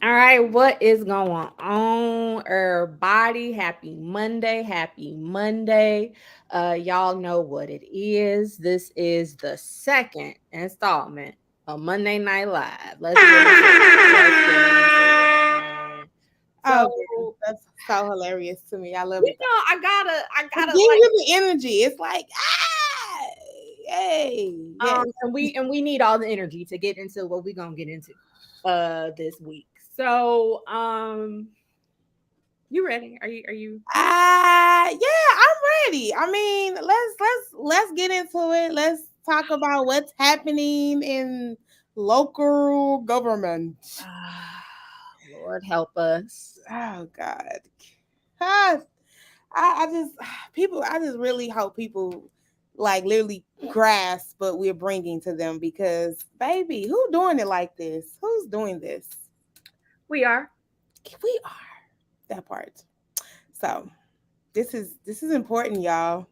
All right, what is going on, everybody? Happy Monday. Happy Monday. Y'all know what it is. This is the second installment of Monday Night Live. Let's get into it. Let's get into it, man. Oh, So, girl, that's so hilarious to me. I love it. I It gotta gives like you the energy. It's like, hey, yes. and we need all the energy to get into what we're gonna get into this week. So, you ready? Are you Yeah, I'm ready. I mean, let's get into it. Let's talk about what's happening in local government. Lord help us. Oh God. Ah, I just people. I just really hope people like literally grasp what we're bringing to them because, baby, who doing it like this? Who's doing this? We are. We are that part. So this is important, y'all.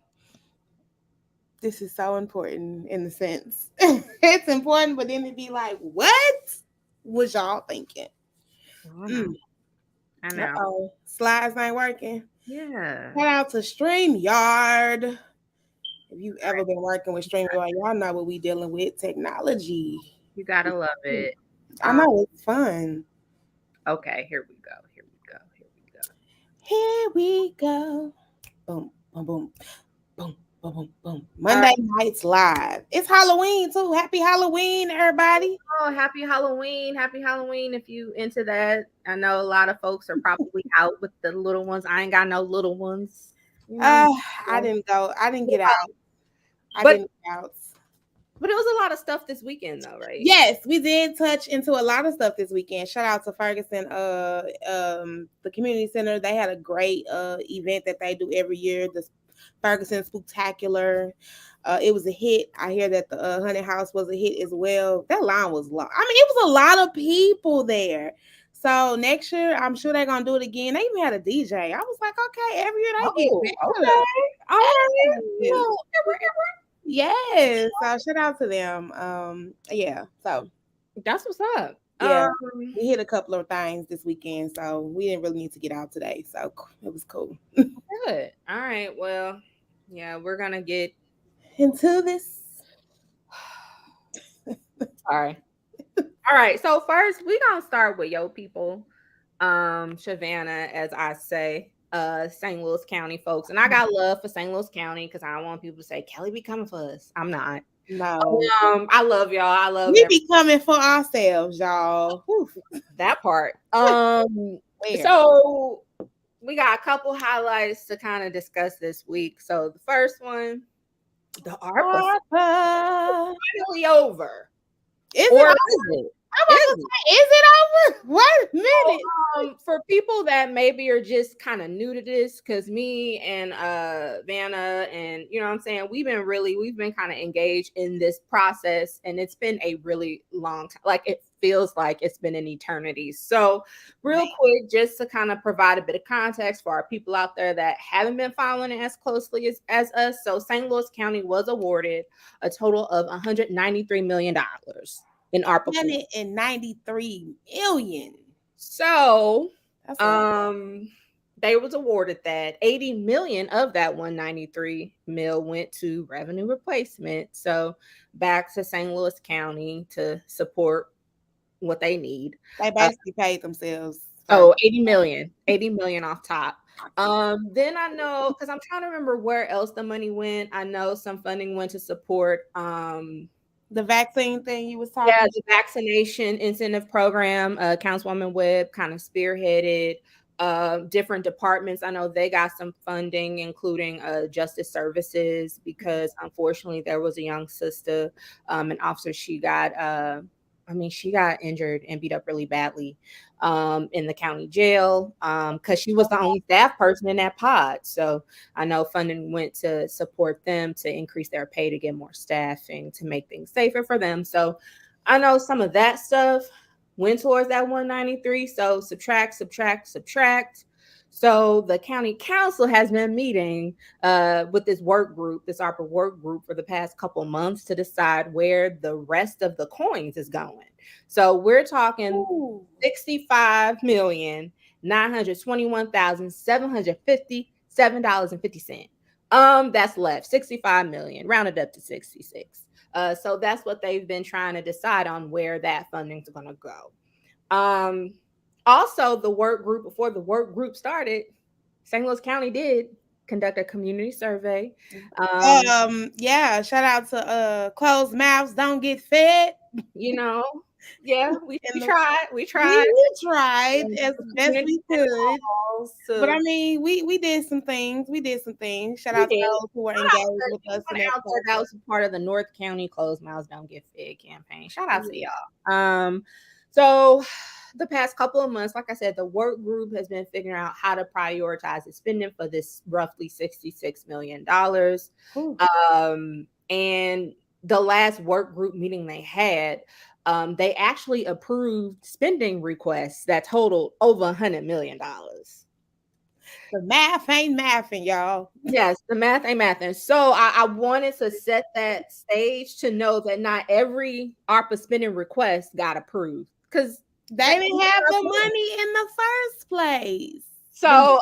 This is so important in the sense it's important, but then it'd be like, what was y'all thinking? I know. Mm. I Uh know. oh, slides ain't working. Yeah. Shout out to StreamYard. If you ever Right. been working with StreamYard, y'all know what we dealing with. Technology. You gotta love it. I Um, know it's fun. okay, here we go. Here we go. Here we go. Here we go. Boom, boom, boom, boom, boom, boom, boom. All Monday right. nights live. It's Halloween too. Happy Halloween, everybody. Oh, happy Halloween. Happy Halloween if you into that. I know a lot of folks are probably out with the little ones. I ain't got no little ones. You know. Uh, I So, didn't go. I didn't get out. I But didn't get out. but it was a lot of stuff this weekend though, right? Yes, we did touch into a lot of stuff this weekend. Shout out to Ferguson, the community center. They had a great event that they do every year. The Ferguson Spooktacular. It was a hit. I hear that the Honey House was a hit as well. That line was long. I mean, it was a lot of people there. So next year, I'm sure they're gonna do it again. They even had a DJ. I was like, okay, every year they get Oh, better. okay. All right. Yes. Well, Yes. So shout out to them. Yeah. So that's what's up. yeah, we hit a couple of things this weekend, so we didn't really need to get out today. So it was cool. Good. All right. Well, yeah, we're gonna get. Into this. Sorry. All right. So first, we gonna start with yo people, Savannah, as I say, St. Louis County folks, and I got love for St. Louis County because I don't want people to say Kelly be coming for us. I'm not. No. I love y'all. I love We be coming for ourselves, y'all. Whew. that part. Where? So we got a couple highlights to kind of discuss this week. So the first one, the ARPA Harper. finally over. Is it Or is over? it? I'm about to Is it? say, is it over? Wait a minute. For people that maybe are just kind of new to this, because me and Vanna and you know what I'm saying, we've been kind of engaged in this process, and it's been a really long time. Like it feels like it's been an eternity. So, real quick, just to kind of provide a bit of context for our people out there that haven't been following it as closely as us. So, St. Louis County was awarded a total of $193 million in ARPA funds. 193 million. So, That's a lot. um, they was awarded that 80 million of that 193 mil went to revenue replacement. So back to St. Louis County to support what they need. They Uh, basically paid themselves for. oh, 80 million, 80 million off top. Then I know because I'm trying to remember where else the money went. I know some funding went to support The vaccine thing you was yeah, talking. the vaccination incentive program, Councilwoman Webb kind of spearheaded different departments. I know they got some funding, including justice services, because unfortunately there was a young sister, an officer. She got injured and beat up really badly in the county jail because she was the only staff person in that pod. So I know funding went to support them to increase their pay to get more staffing to make things safer for them. So I know some of that stuff went towards that 193. So subtract, subtract, subtract. So the county council has been meeting with this work group, this ARPA work group, for the past couple months to decide where the rest of the coins is going. So we're talking Ooh. 65,921,757.50. That's left 65 million, rounded up to 66. So that's what they've been trying to decide on where that funding's going to go. Also, the work group, before the work group started, St. Louis County did conduct a community survey. Yeah, shout out to closed mouths don't get fed. You know, yeah, we, And we tried. We tried. we tried as best Community we could. But to, I mean, we did some things. We did some things. Shout we out to did. those who were engaged with us in that Out there, that process. was part of the North County Closed Mouths Don't Get Fed campaign. Shout out to Yeah. y'all. So the past couple of months, like I said, the work group has been figuring out how to prioritize the spending for this roughly $66 million. And the last work group meeting they had, they actually approved spending requests that totaled over $100 million. The math ain't mathing, y'all. Yes, the math ain't mathing. So I wanted to set that stage to know that not every ARPA spending request got approved, because They didn't have the money in the first place. so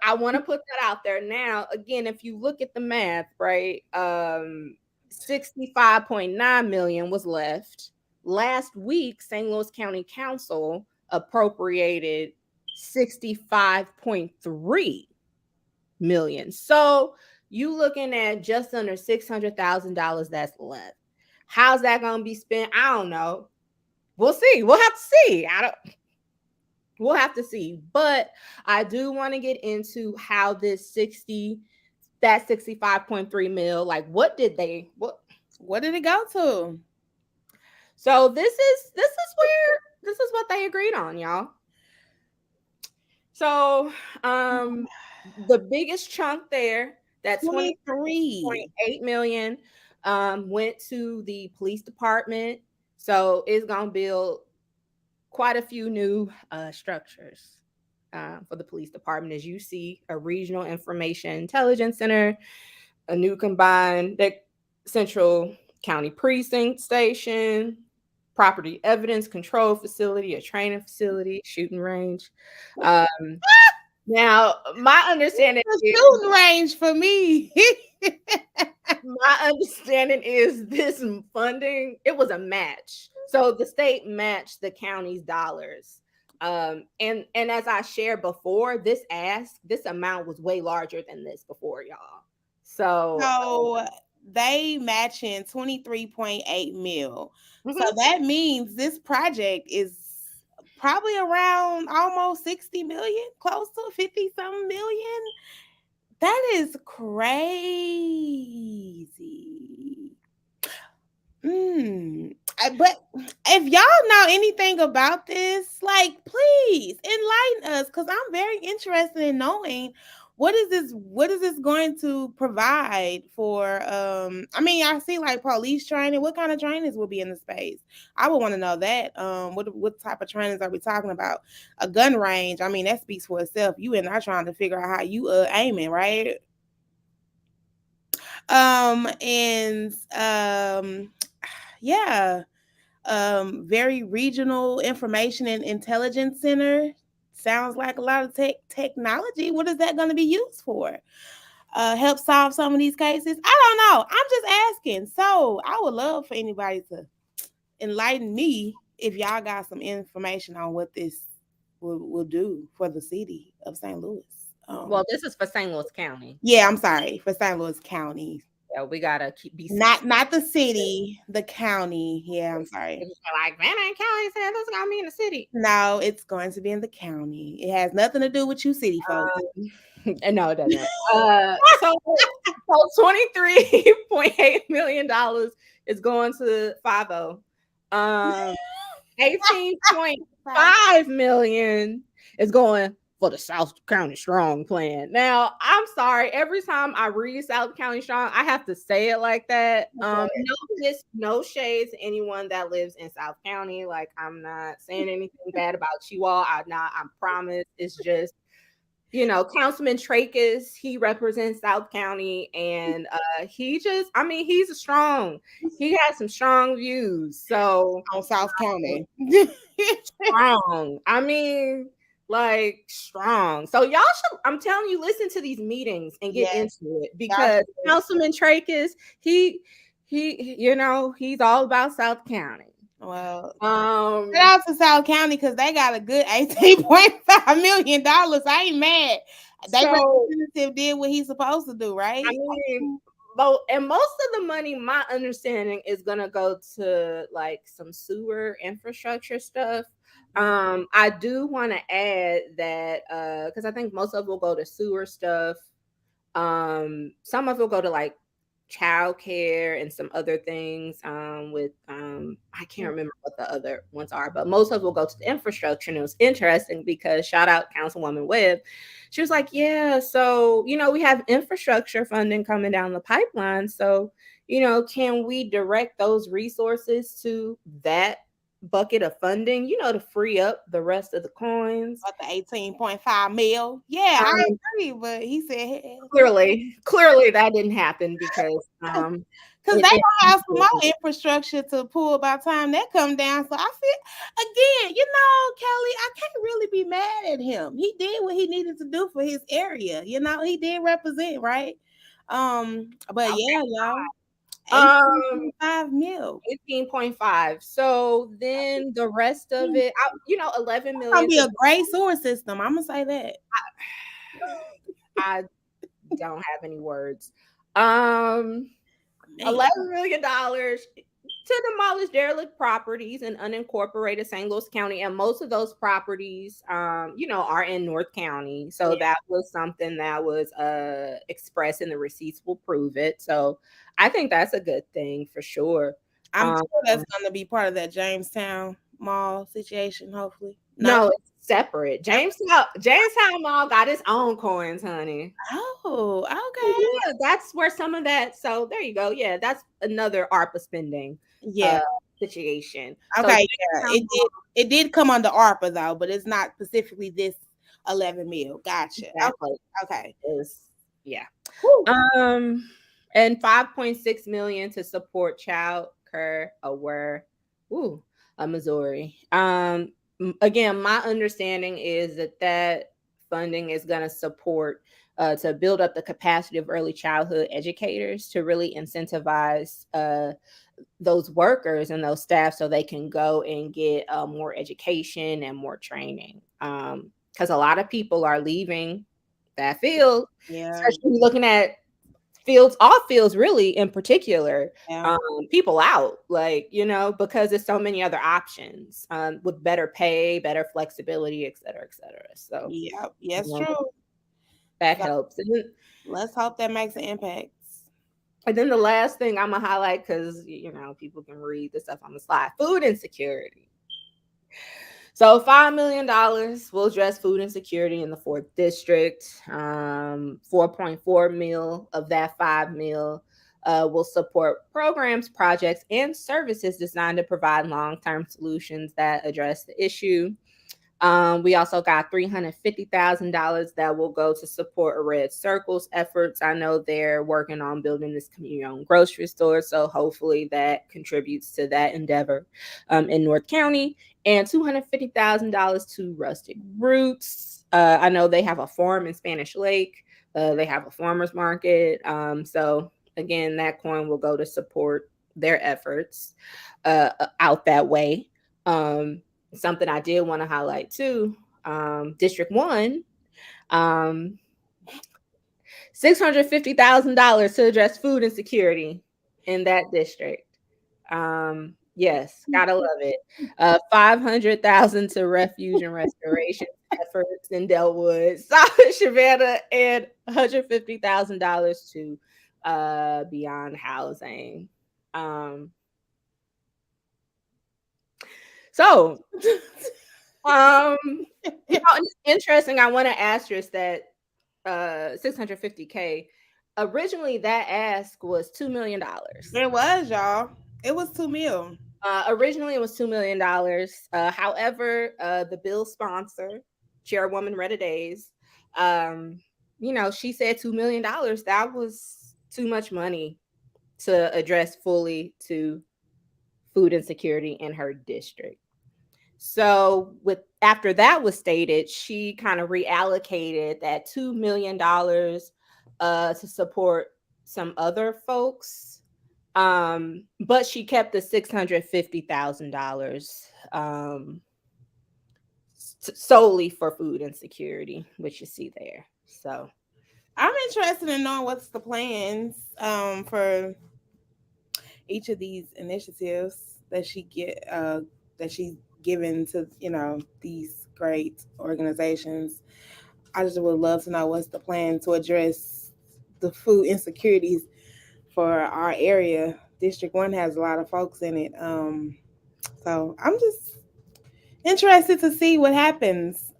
I want to put that out there. Now, again, if you look at the math, right, 65.9 million was left. Last week, St. Louis County Council appropriated 65.3 million. So you looking at just under $600,000 that's left. How's that going to be spent? I don't know. We'll see. We'll have to see. We'll have to see. But I do want to get into how this 65.3 mil, like what did it go to? So this is what they agreed on, y'all. So the biggest chunk there, that 23.8 million, went to the police department. So it's gonna build quite a few new structures for the police department. As you see, a regional information intelligence center, a new combined central county precinct station, property evidence control facility, a training facility, shooting range. Now, my understanding is shooting range for me. My understanding is this funding, it was a match. So the state matched the county's dollars. And as I shared before, this amount was way larger than this before, y'all. So they matching 23.8 mil. Mm-hmm. So that means this project is probably around almost 60 million, close to 50 something million. That is crazy. But if y'all know anything about this, like, please enlighten us, because I'm very interested in knowing what is this going to provide for. I mean, I see like police training. What kind of trainings will be in the space? I would want to know that. What type of trainings are we talking about? A gun range, I mean, that speaks for itself. You and I trying to figure out how you aiming, right? Very regional information and intelligence center. Sounds like a lot of technology. What is that going to be used for? Help solve some of these cases? I don't know. I'm just asking. So I would love for anybody to enlighten me if y'all got some information on what this will do for the city of St. Louis. Well, this is for St. Louis County. Yeah, I'm sorry, for St. Louis County. Yeah, we gotta be not the city, the county. Yeah, I'm sorry. Like Van County said, this is gonna be in the city. No, it's going to be in the county. It has nothing to do with you, city folks. No, it doesn't. So $23.8 million is going to 50. 18.5 million is going for the South County Strong plan. Now, I'm sorry, every time I read South County Strong, I have to say it like that. No shade to anyone that lives in South County. Like, I'm not saying anything bad about you all. I promise. It's just Councilman Tracus, he represents South County, and he's a strong. He has some strong views. So on South County. strong. Like strong. So y'all should. I'm telling you, listen to these meetings and get Yes, into it y'all because should. Councilman Tracus, he's all about South County. Well, shout Um, out to South County because they got a good $18.5 million. I ain't mad. They so representative did what he's supposed to do, I right? mean, and most of the money, my understanding, is gonna go to like some sewer infrastructure stuff. I do want to add that because I think most of it will go to sewer stuff. Some of it will go to like childcare and some other things. With I can't remember what the other ones are, but most of it will go to the infrastructure. And it was interesting because shout out Councilwoman Webb. She was like, "Yeah, so we have infrastructure funding coming down the pipeline. So can we direct those resources to that bucket of funding? To free up the rest of the coins." About the 18.5 mil. Yeah, I Um, agree. But he said, clearly that didn't happen because because they it gonna have some more infrastructure to pull by the time that come down. So I feel again, Kelly, I can't really be mad at him. He did what he needed to do for his area. He did represent, right? But yeah, y'all. um 18.5 mil. 18.5. So then the rest of it, 11 It's gonna million be to a great sewer system. I'm gonna say that. I don't have any words. Um Man. $11 million to demolish derelict properties in unincorporated St. Louis County, and most of those properties, are in North County. So Yeah. that was something that was expressed, and the receipts will prove it. So I think that's a good thing for sure. I'm Um, sure that's gonna be part of that Jamestown Mall situation, hopefully. No. no, it's separate. Jamestown Mall got its own coins, honey. Oh, okay. Yeah, that's where some of that. So there you go. Yeah, that's another ARPA spending Yeah. uh situation. So Okay, yeah. Jamestown Mall, It did come under ARPA though, but it's not specifically this 11 mil. Gotcha. Okay. exactly, Okay. is yeah. Whew. Um, and 5.6 million to support child care aware. Ooh, Missouri. Again, my understanding is that funding is going to support to build up the capacity of early childhood educators to really incentivize those workers and those staff so they can go and get more education and more training. Because a lot of people are leaving that field, Yeah. especially looking at all fields really in particular. Yeah. People out, like, because there's so many other options with better pay, better flexibility, et cetera, et cetera. So Yep. Yes, um, true. that So helps. let's hope that makes an impact. And then the last thing I'm gonna highlight, because people can read the stuff on the slide: food insecurity. So $5 million will address food insecurity in the fourth district. 4.4 mil of that 5 mil will support programs, projects, and services designed to provide long-term solutions that address the issue. We also got $350,000 that will go to support Red Circle's efforts. I know they're working on building this community-owned grocery store, so hopefully that contributes to that endeavor in North County. And $250,000 to Rustic Roots. I know they have a farm in Spanish Lake. They have a farmers market. So again, that coin will go to support their efforts out that way. Something I did want to highlight too, District 1, um, $650,000 to address food insecurity in that district. Yes, gotta love it. 500,000 to refuge and restoration efforts in Delwood, South Savannah, and $150,000 to Beyond Housing. Um, so Um, it's interesting. I want to ask you is that 650K. Originally, that ask was $2 million. It was, y'all. It was 2 mil. Originally, it was $2 million. However, the bill sponsor, Chairwoman Retta Days, She said $2 million. That was too much money to address fully to food insecurity in her district. So with after that was stated, she kind of reallocated that $2 million to support some other folks. But she kept the $650,000 solely for food insecurity, which you see there. So I'm interested in knowing what's the plans for each of these initiatives that she's given to these great organizations. I just would love to know what's the plan to address the food insecurities for our area. District 1 has a lot of folks in it. So I'm just interested to see what happens.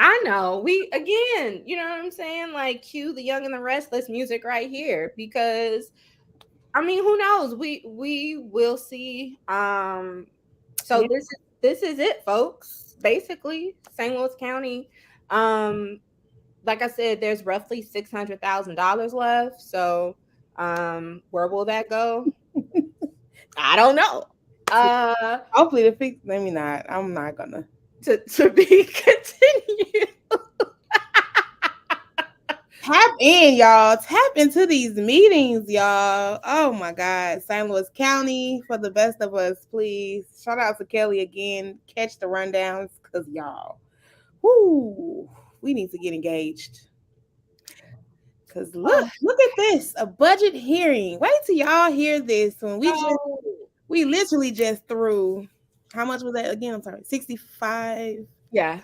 I know we again, you know what I'm saying? Like cue the young and the restless music right here because I mean, who knows? We will see. So Yeah. this is it, folks. Basically, St. Louis County. Like I said, there's roughly $600,000 left. So, where will that go? I don't know. Hopefully to fix. Let me not. I'm not gonna. To be continued. Tap in, y'all. Tap into these meetings, y'all. Oh my God. St. Louis County for the best of us, please. Shout out to Kelly again. Catch the rundowns because y'all, whoo, we need to get engaged. Because look at this, a budget hearing. Wait till y'all hear this when we literally just threw, how much was that again? I'm sorry, 65. Yeah.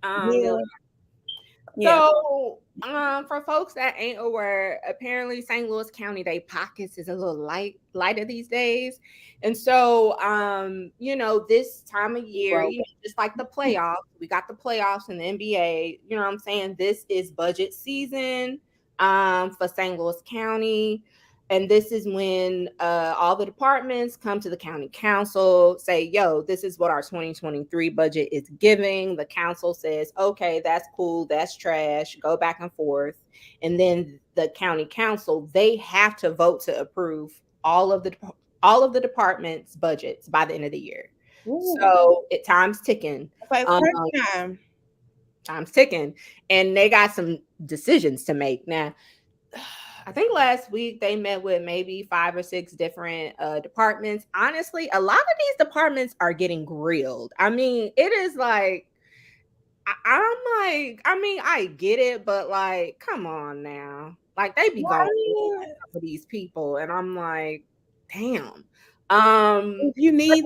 Yeah. Yeah. So, for folks that ain't aware, apparently St. Louis County, they pockets is a little lighter these days. And so, this time of year, Bro. just like the playoffs, we got the playoffs in the NBA, you know what I'm saying? This is budget season for St. Louis County. And this is when all the departments come to the county council, say, yo, this is what our 2023 budget is giving. The council says, okay, that's cool, that's trash, go back and forth. And then the county council, they have to vote to approve all of the departments' budgets by the end of the year. Ooh. So time's ticking. It's like Um, time. time's ticking. And they got some decisions to make. Now, I think last week they met with maybe 5 or 6 different departments. Honestly, a lot of these departments are getting grilled. I mean, it is like, I'm like, I mean, I get it, but like, come on now. Like, they be going for these people, and I'm like, damn. If you need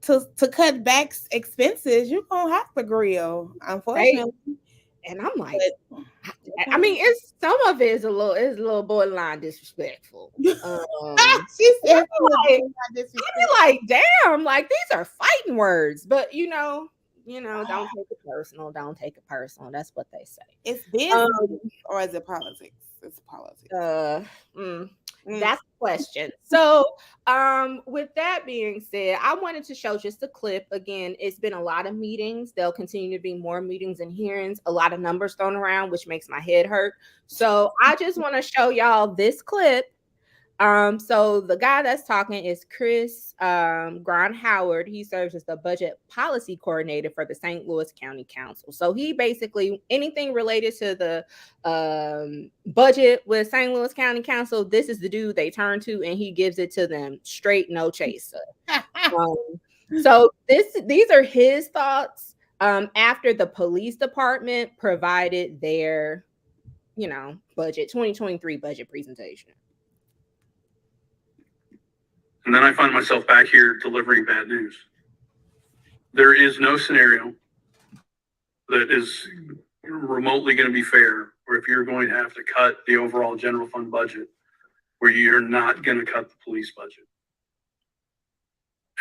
to cut back expenses, you're gonna have to grill, unfortunately. And I'm like, I mean, it's some of it is a little borderline disrespectful. She said like, damn, like these are fighting words, but don't take it personal. Don't take it personal. That's what they say. It's business or is it politics? It's politics. That's the question. So, with that being said, I wanted to show just a clip. Again, it's been a lot of meetings. There'll continue to be more meetings and hearings, a lot of numbers thrown around, which makes my head hurt. So I just want to show y'all this clip. So the guy that's talking is Chris Grant Howard. He serves as the budget policy coordinator for the St. Louis County Council. So he basically anything related to the budget with St. Louis County Council, this is the dude they turn to, and he gives it to them straight, no chaser. So these are his thoughts after the police department provided their, budget 2023 budget presentation. And then I find myself back here delivering bad news. There is no scenario that is remotely going to be fair, or if you're going to have to cut the overall general fund budget, where you're not going to cut the police budget.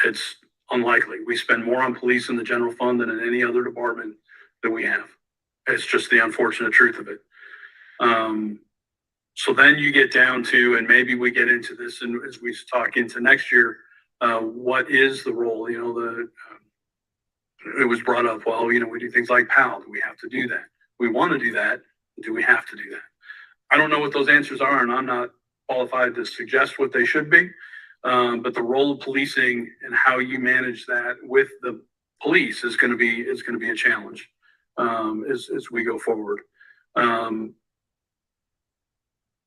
It's unlikely. We spend more on police in the general fund than in any other department that we have. It's just the unfortunate truth of it. So then you get down to, and maybe we get into this, and as we talk into next year, what is the role? it was brought up, well, we do things like PAL. Do we have to do that? We want to do that. Do we have to do that? I don't know what those answers are, and I'm not qualified to suggest what they should be. But the role of policing and how you manage that with the police is going to be a challenge as we go forward.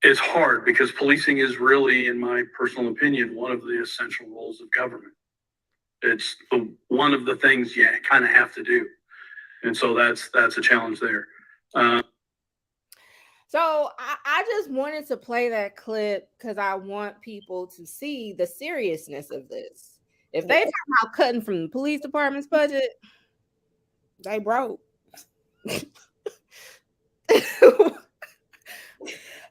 It's hard because policing is really, in my personal opinion, one of the essential roles of government. It's one of the things you kind of have to do, and so that's a challenge there. So I just wanted to play that clip because I want people to see the seriousness of this. If they talk about cutting from the police department's budget, they broke.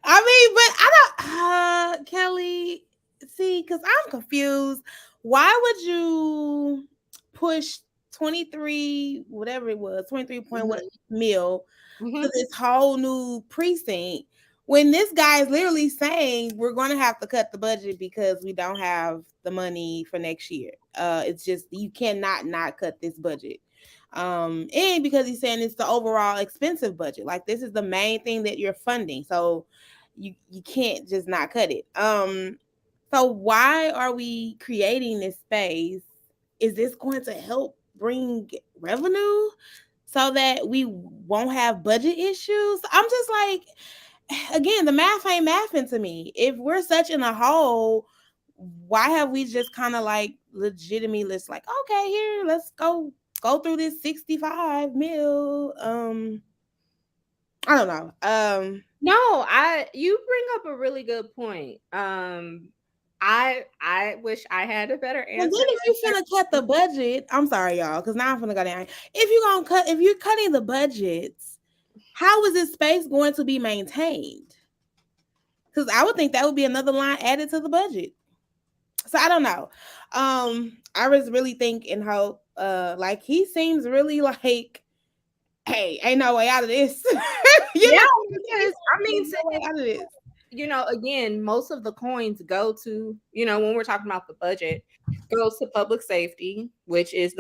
I mean, but I don't, Kelly, see, because I'm confused. Why would you push 23, whatever it was, 23.1 mil to this whole new precinct when this guy is literally saying we're going to have to cut the budget because we don't have the money for next year? It's just, you cannot not cut this budget. And because he's saying it's the overall expensive budget, like this is the main thing that you're funding, so you can't just not cut it. So why are we creating this space? Is this going to help bring revenue so that we won't have budget issues? I'm just like, again, the math ain't mathing to me. If we're such in a hole, why have we just kind of like legitimately like, okay, here, let's go through this 65 mil. I don't know. No, you bring up a really good point. I wish I had a better answer. And then if you finna cut the budget, I'm sorry, y'all, because now I'm finna go down. If you're cutting the budgets, how is this space going to be maintained? Because I would think that would be another line added to the budget. So I don't know. I was really think and hope. Like he seems really like, hey, ain't no way out of this. Because I mean, no way out of this. Again, most of the coins go to, when we're talking about the budget, goes to public safety, which is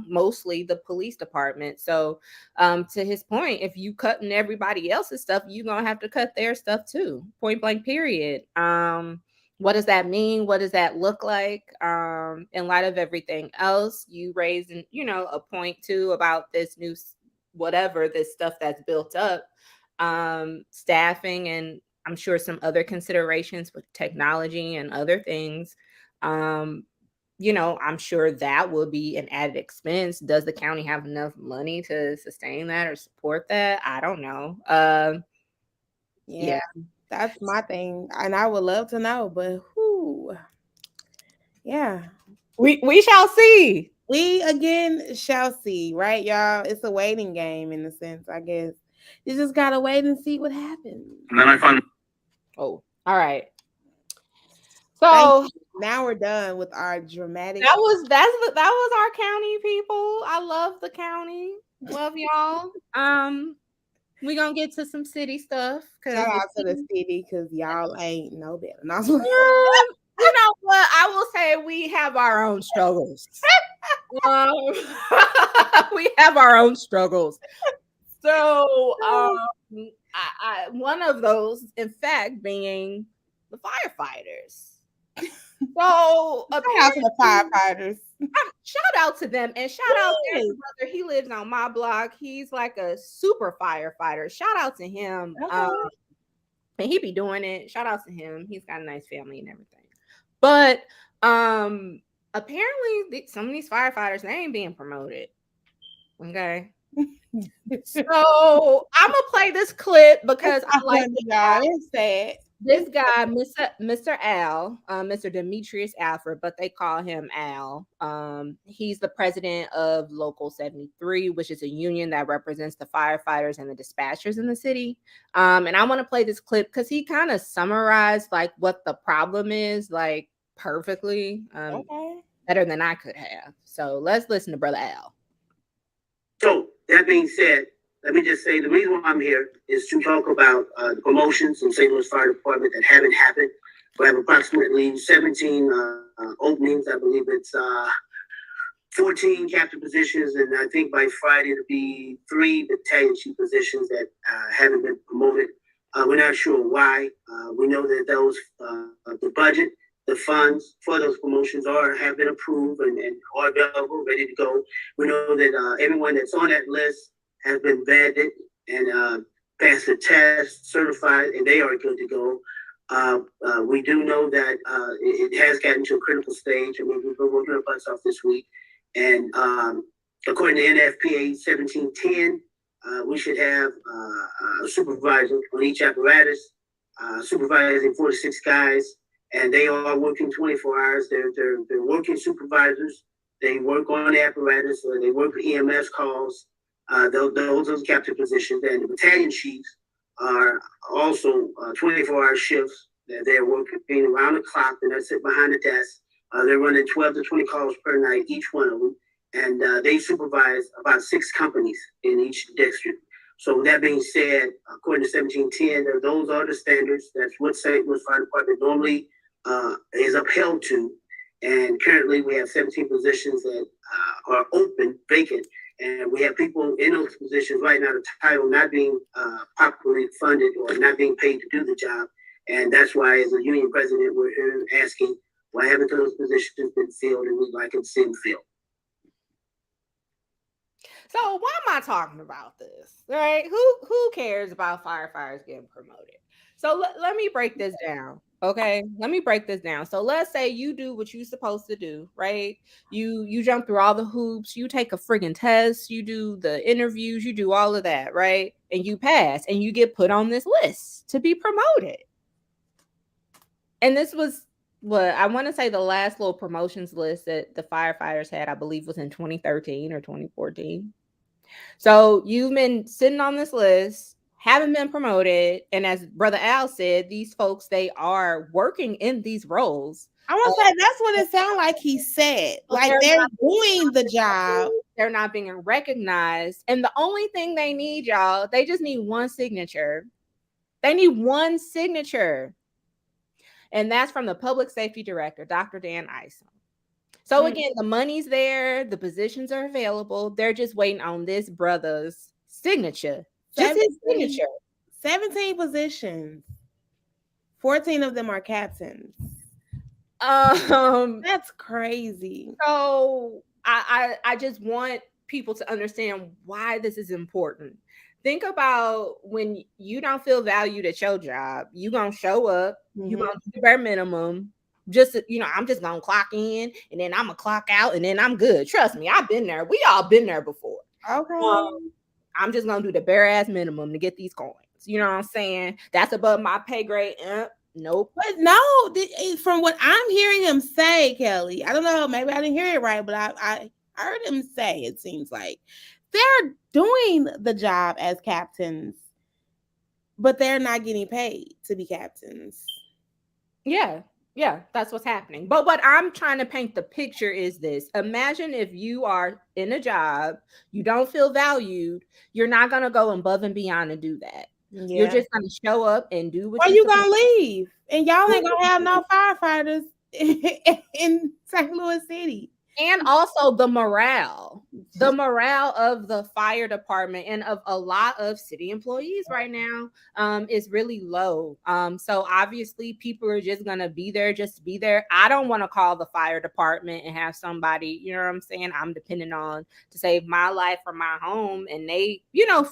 mostly the police department. So to his point, if you cutting everybody else's stuff, you're going to have to cut their stuff too. Point blank, period. What does that mean? What does that look like? In light of everything else, you raised, a point too about this new, whatever, this stuff that's built up, staffing, and I'm sure some other considerations with technology and other things. I'm sure that will be an added expense. Does the county have enough money to sustain that or support that? I don't know. Yeah. That's my thing, and I would love to know, but yeah, we shall see. We again shall see, right, y'all? It's a waiting game in a sense, I guess. You just gotta wait and see what happens. And then I find. Oh, all right. So now we're done with our dramatic. That was our county, people. I love the county. Love y'all. We're gonna get to some city stuff. Shout out to the city because y'all ain't no better. You know what? I will say we have our own struggles. We have our own struggles. So I one of those, in fact, being the firefighters. So apparently the firefighters. Shout out to them, and shout out to his brother. He lives on my block. He's like a super firefighter. Shout out to him. And he be doing it. Shout out to him. He's got a nice family and everything. But apparently some of these firefighters, they ain't being promoted. Okay. So I'm gonna play this clip because I like this guy, Mr. Al, Mr. Demetrius Alford, but they call him Al. He's the president of Local 73, which is a union that represents the firefighters and the dispatchers in the city. And I want to play this clip because he kind of summarized like what the problem is, like perfectly, better than I could have. So let's listen to Brother Al. So that being said, let me just say the reason why I'm here is to talk about the promotions in St. Louis Fire Department that haven't happened. We have approximately 17 openings. I believe it's 14 captain positions, and I think by Friday it'll be 3 battalion chief positions that haven't been promoted. We're not sure why. We know that those the budget, the funds for those promotions have been approved and are available, ready to go. We know that everyone that's on that list has been vetted and passed the test, certified, and they are good to go. We do know that it has gotten to a critical stage. I mean, we've been working our butts off this week. And according to NFPA 1710, we should have a supervisor on each apparatus, supervising 46 guys, and they are working 24 hours. They're working supervisors. They work on the apparatus, or they work EMS calls. Those captain positions, and the battalion chiefs are also 24-hour shifts. They're working around the clock, and they sit behind the desk. They're running 12 to 20 calls per night, each one of them, and they supervise about 6 companies in each district. So that being said, according to 1710, those are the standards. That's what St. Louis Fire Department normally is upheld to. And currently, we have 17 positions that are open, vacant, and we have people in those positions right now. The title not being properly funded or not being paid to do the job, and that's why, as a union president, we're here asking, why haven't those positions been filled, and we'd like to see them filled. So why am I talking about this? Right? Who cares about firefighters getting promoted? So let me break this down. Okay, let me break this down. So let's say you do what you're supposed to do, right? You jump through all the hoops, you take a friggin' test, you do the interviews, you do all of that, right? And you pass, and you get put on this list to be promoted. And this was what I want to say the last little promotions list that the firefighters had, I believe, was in 2013 or 2014. So you've been sitting on this list, haven't been promoted, and as Brother Al said, these folks, they are working in these roles. I want to say that's what it sounded like he said. Like they're doing the job. They're not being recognized. And the only thing they need, y'all, they just need one signature. They need one signature. And that's from the public safety director, Dr. Dan Isom. So again, the money's there, the positions are available. They're just waiting on this brother's signature. Just his signature. 17 positions. 14 of them are captains. That's crazy. So I just want people to understand why this is important. Think about when you don't feel valued at your job, you're going to show up, you're going to do the bare minimum. Just, I'm just going to clock in, and then I'm going to clock out, and then I'm good. Trust me, I've been there. We all been there before. Okay. I'm just going to do the bare ass minimum to get these coins. You know what I'm saying? That's above my pay grade. Nope. But no, from what I'm hearing him say, Kelly, I don't know, maybe I didn't hear it right, but I heard him say, it seems like they're doing the job as captains, but they're not getting paid to be captains. Yeah, that's what's happening. But what I'm trying to paint the picture is this. Imagine if you are in a job, you don't feel valued, you're not going to go above and beyond to do that. Yeah. You're just going to show up and do what you're going to leave. And y'all ain't going to have no firefighters in St. Louis City. And also the morale of the fire department and of a lot of city employees right now is really low. So obviously people are just going to be there just to be there. I don't want to call the fire department and have somebody, you know what I'm saying, I'm depending on to save my life or my home, and they,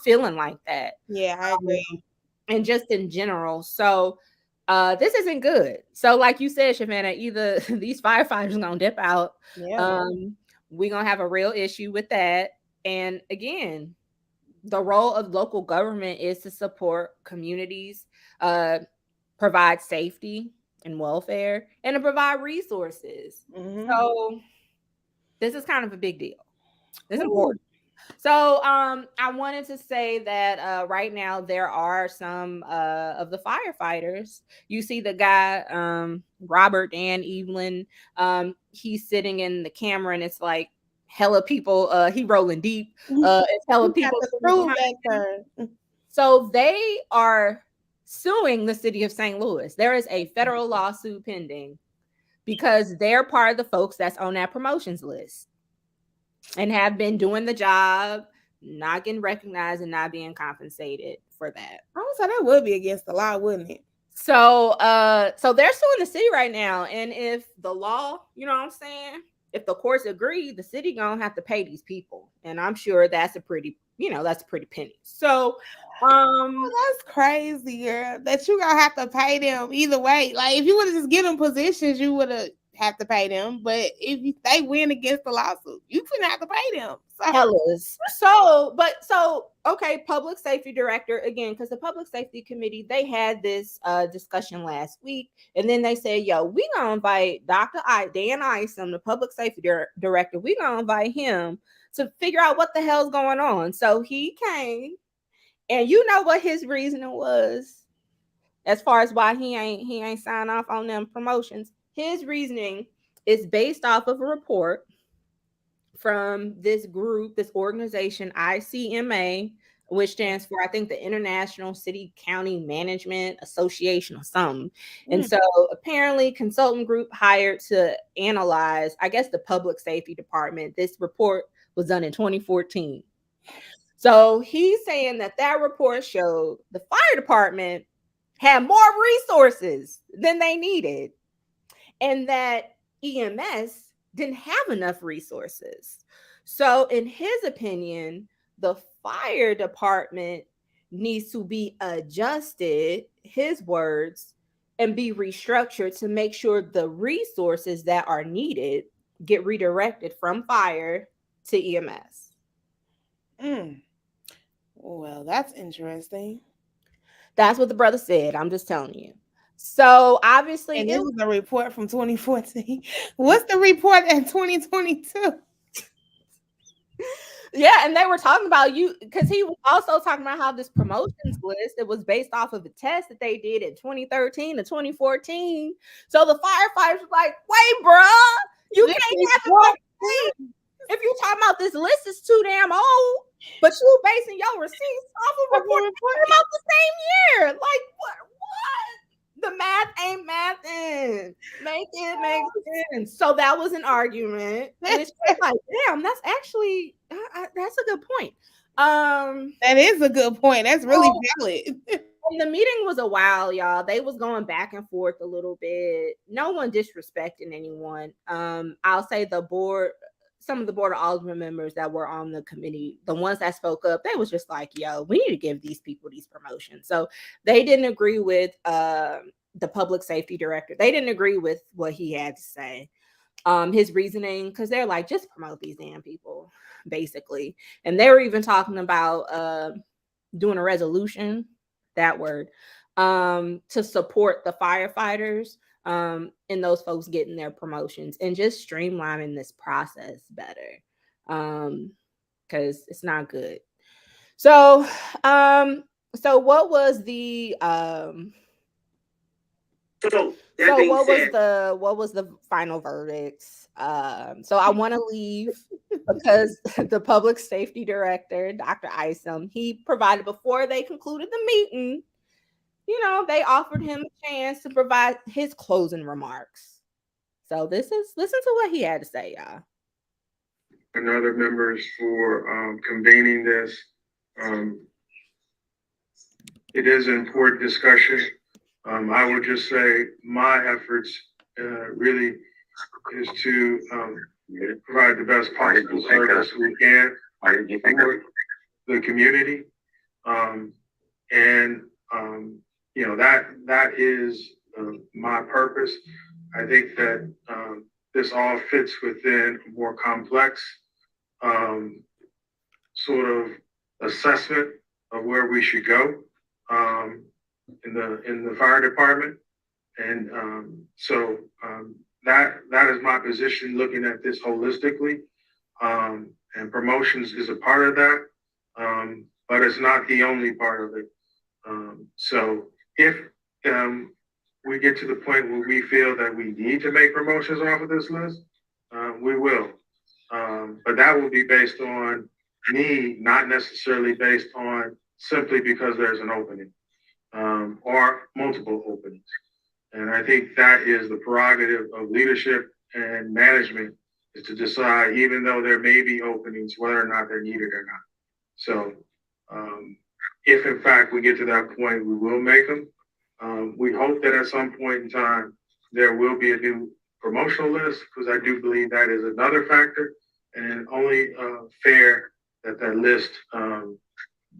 feeling like that. Yeah, I agree. And just in general. So this isn't good. So like you said, Shavannah, either these firefighters are going to dip out. Yeah. We're going to have a real issue with that. And again, the role of local government is to support communities, provide safety and welfare, and to provide resources. So this is kind of a big deal. It's important. So I wanted to say that right now there are some of the firefighters. You see the guy, Robert Dan Evelyn, he's sitting in the camera, and it's like hella people, he rolling deep. It's hella people. So they are suing the city of St. Louis. There is a federal lawsuit pending because they're part of the folks that's on that promotions list. and have been doing the job, not getting recognized and not being compensated for that. I would say that would be against the law, wouldn't it? So they're suing the city right now. And if the law, you know what I'm saying? If the courts agree, the city gonna have to pay these people. And I'm sure that's a pretty, that's a pretty penny. So that's crazy, girl. That you gonna have to pay them either way. Like if you would have just given them positions, you would have to pay them. But if they win against the lawsuit, you couldn't have to pay them. Okay, public safety director again, because the public safety committee, they had this discussion last week, and then they said, yo, we gonna invite Dan Isom, the public safety director, we gonna invite him to figure out what the hell's going on. So he came, and you know what his reasoning was as far as why he ain't sign off on them promotions. His reasoning is based off of a report from this group, this organization, ICMA, which stands for, I think, the International City County Management Association or something. And so apparently consultant group hired to analyze, I guess, the public safety department. This report was done in 2014. So he's saying that report showed the fire department had more resources than they needed, and that EMS didn't have enough resources. So in his opinion, the fire department needs to be adjusted, his words, and be restructured to make sure the resources that are needed get redirected from fire to EMS. Well, that's interesting. That's what the brother said. I'm just telling you. So obviously, and this was a report from 2014. What's the report in 2022? Yeah, and they were talking about you because he was also talking about how this promotions list, it was based off of a test that they did in 2013 to 2014. So the firefighters were like, "Wait, bruh, you can't have it. If you talking about this list is too damn old, but you basing your receipts off of reports about the same year. Like what? The math ain't mathing. Make it make sense." So that was an argument, and it's like, damn, that's actually that's a good point. That is a good point. That's really valid. The meeting was a while, y'all. They was going back and forth a little bit. No one disrespecting anyone. I'll say some of the board of alderman members that were on the committee, the ones that spoke up, they was just like, yo, we need to give these people these promotions. So they didn't agree with the public safety director. They didn't agree with what he had to say. His reasoning, because they're like, just promote these damn people, basically. And they were even talking about doing a resolution, that word, to support the firefighters and those folks getting their promotions and just streamlining this process better, because it's not good. So what was the what was the final verdict? So I want to leave because the public safety director, Dr. Isom, he provided, before they concluded the meeting, they offered him a chance to provide his closing remarks. So listen to what he had to say, y'all. And other members for convening this. It is an important discussion. I would just say my efforts really is to provide the best possible service we can for the community. That is my purpose. I think that this all fits within a more complex sort of assessment of where we should go in the fire department. And that is my position, looking at this holistically. And promotions is a part of that, but it's not the only part of it. So if we get to the point where we feel that we need to make promotions off of this list, we will. But that will be based on me, not necessarily based on simply because there's an opening or multiple openings. And I think that is the prerogative of leadership and management is to decide, even though there may be openings, whether or not they're needed or not. So, if in fact we get to that point, we will make them. We hope that at some point in time there will be a new promotional list, because I do believe that is another factor, and only fair that that list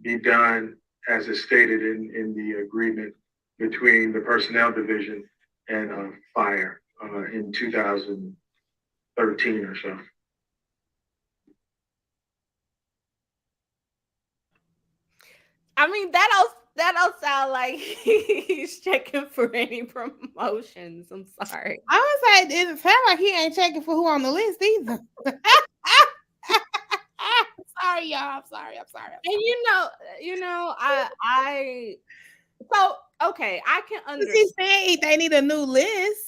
be done as is stated in the agreement between the personnel division and fire in 2013 or so. I mean, that don't sound like he's checking for any promotions. I'm sorry. I was like, it sounds like he ain't checking for who on the list either. Sorry, y'all. I'm sorry. And I so okay, I can She's understand. saying they need a new list.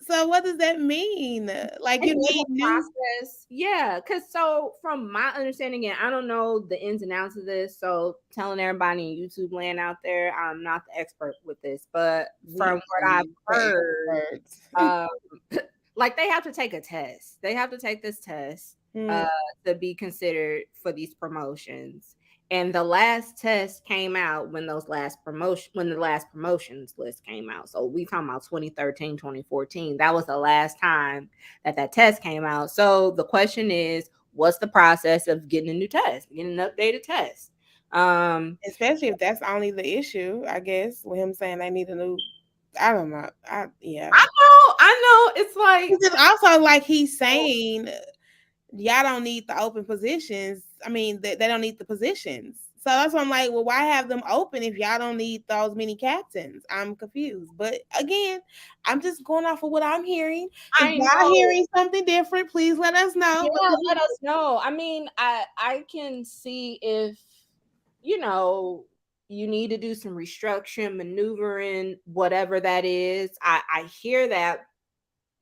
So what does that mean? Like you need new. Process. Yeah, because so from my understanding, and I don't know the ins and outs of this, so telling everybody in YouTube land out there, I'm not the expert with this, but from what I've heard, um, like they have to take a test. They have to take this test to be considered for these promotions. And the last test came out when the last promotions list came out. So we talking about 2013, 2014. That was the last time that test came out. So the question is, what's the process of getting a new test, getting an updated test? Especially if that's only the issue, I guess, with him saying they need a new. I don't know. Yeah. I know. It's like it's also like he's saying y'all don't need the open positions. I mean, they don't need the positions. So that's why I'm like, well, why have them open if y'all don't need those many captains? I'm confused. But again, I'm just going off of what I'm hearing. If y'all hearing something different, please let us know. Yeah, let us know. I mean, I can see if you need to do some restructuring, maneuvering, whatever that is. I hear that.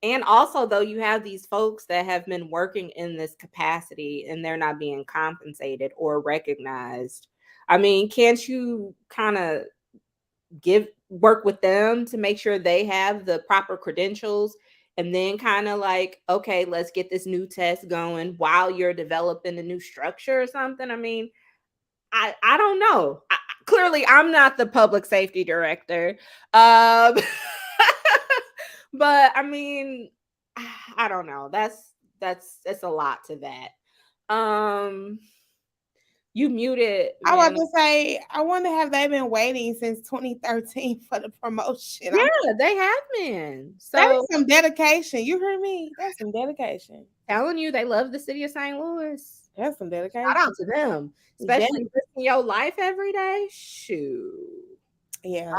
And also, though, you have these folks that have been working in this capacity and they're not being compensated or recognized. I mean, can't you kind of work with them to make sure they have the proper credentials, and then kind of like, okay, let's get this new test going while you're developing a new structure or something? I mean, I don't know. Clearly, I'm not the public safety director. But I mean, I don't know. That's a lot to that. You muted. I want to say, I wonder, have they been waiting since 2013 for the promotion? Yeah, they have been. So that's some dedication. You heard me? That's some dedication. Telling you, they love the city of St. Louis. That's some dedication. Shout out to them, especially risking your life every day. Shoot. Yeah.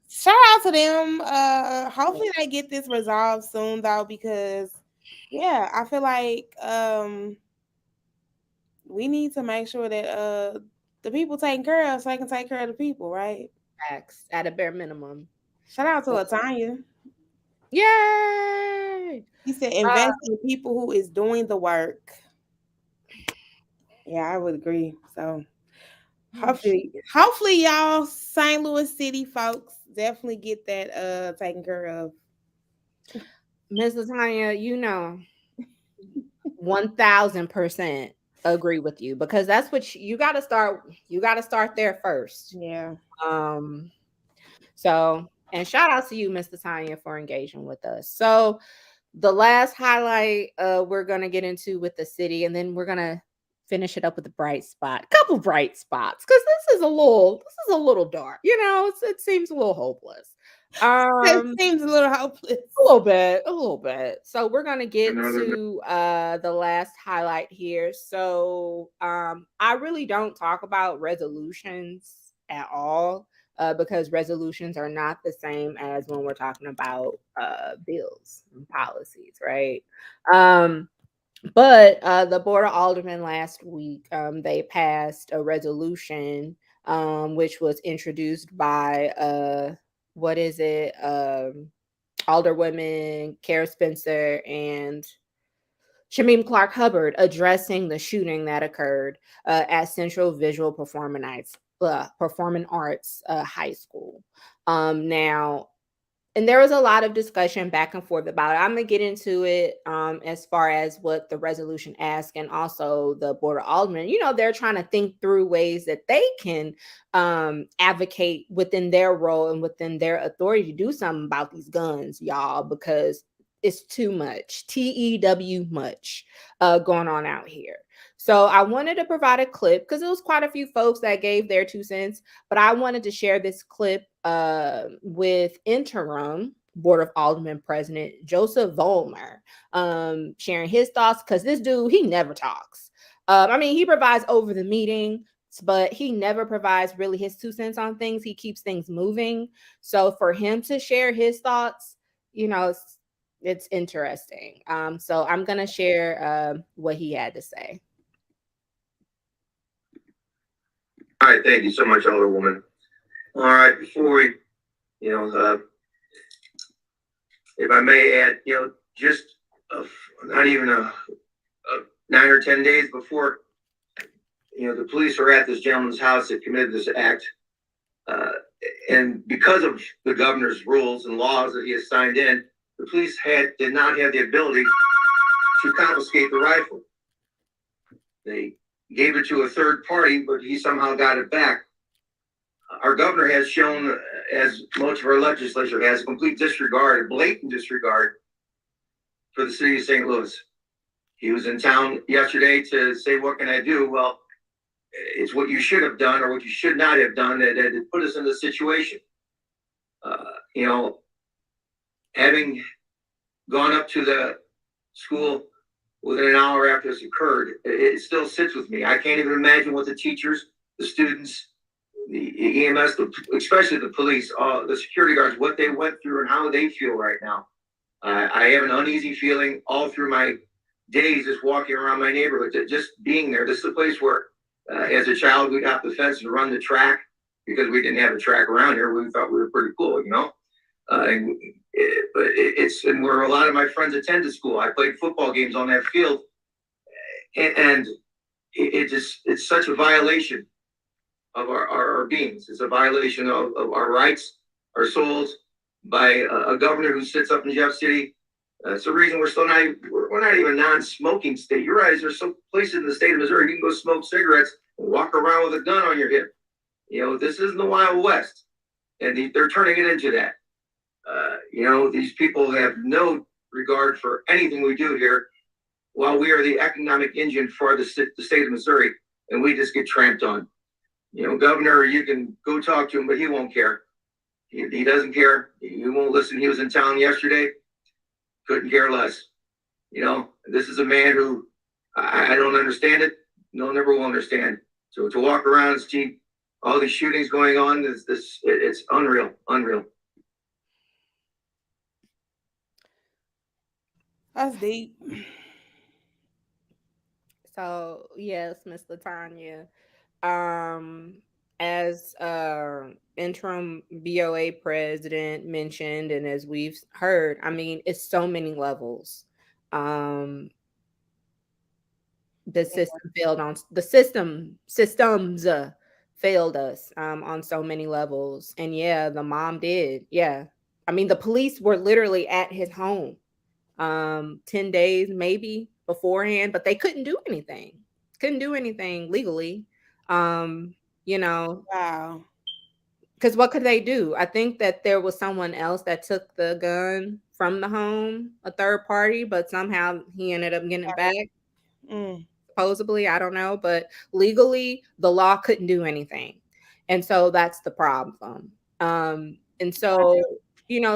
Shout out to them. Hopefully they get this resolved soon, though, because yeah, I feel like we need to make sure that the people taken care of so they can take care of the people, right? Facts at a bare minimum. Shout out to Latanya. Yay! He said invest in people who is doing the work. Yeah, I would agree. So hopefully y'all St. Louis City folks definitely get that taken care of. Ms. Latanya, 1000% agree with you, because that's what you got to start. You got to start there first. Yeah. So, and shout out to you, Ms. Latanya, for engaging with us. So the last highlight we're going to get into with the city, and then we're going to finish it up with a bright spot, couple bright spots, because this is a little dark. It seems a little hopeless. It seems a little hopeless. A little bit. So we're gonna get to the last highlight here. So I really don't talk about resolutions at all, because resolutions are not the same as when we're talking about bills and policies, right? But the Board of Aldermen last week, they passed a resolution, which was introduced by what is it? Alderwomen Kara Spencer and Shamim Clark Hubbard, addressing the shooting that occurred at Central Visual Performing Arts High School. Now, And there was a lot of discussion back and forth about it. I'm gonna get into it as far as what the resolution asks, and also the board of aldermen. They're trying to think through ways that they can advocate within their role and within their authority to do something about these guns, y'all, because it's too much, much going on out here. So I wanted to provide a clip because it was quite a few folks that gave their 2 cents, but I wanted to share this clip with interim Board of Aldermen President Joseph Vollmer, sharing his thoughts, because this dude, he never talks. He provides over the meeting, but he never provides really his 2 cents on things. He keeps things moving. So for him to share his thoughts, it's interesting. So I'm going to share what he had to say. All right, thank you so much, Alderwoman. All right, before we, if I may add, just not even a 9 or 10 days before, the police were at this gentleman's house that committed this act, and because of the governor's rules and laws that he has signed in, the police did not have the ability to confiscate the rifle. They gave it to a third party, but he somehow got it back. Our governor has shown, as much of our legislature has, a complete disregard, a blatant disregard for the city of St. Louis. He was in town yesterday to say, what can I do? Well, it's what you should have done or what you should not have done that put us in this situation. Having gone up to the school within an hour after this occurred, it still sits with me. I can't even imagine what the teachers, the students, the EMS, especially the police, the security guards, what they went through and how they feel right now. I have an uneasy feeling all through my days just walking around my neighborhood, just being there. This is a place where, as a child, we'd hop the fence and run the track because we didn't have a track around here. We thought we were pretty cool, but it's and where a lot of my friends attended school. I played football games on that field, and it's such a violation of our beings. It's a violation of our rights, our souls, by a governor who sits up in Jeff City. It's the reason we're not even a non-smoking state. You realize there's some places in the state of Missouri you can go smoke cigarettes and walk around with a gun on your hip. This isn't the Wild West, and they're turning it into that. These people have no regard for anything we do here, while we are the economic engine for the state of Missouri, and we just get tramped on. Governor, you can go talk to him, but he won't care. He doesn't care. He won't listen. He was in town yesterday. Couldn't care less. This is a man who I don't understand it. No, never will understand. So to walk around and see all these shootings going on, it's unreal. That's deep. So yes, Miss Latanya, as interim BOA president mentioned, and as we've heard, it's so many levels. The system failed on the systems failed us on so many levels, and yeah, the mom did. Yeah, the police were literally at his home 10 days maybe beforehand, but they couldn't do anything legally. Wow. Because what could they do? I think that there was someone else that took the gun from the home, a third party, but somehow he ended up getting it back. Supposedly, I don't know, but legally the law couldn't do anything, and so that's the problem. And so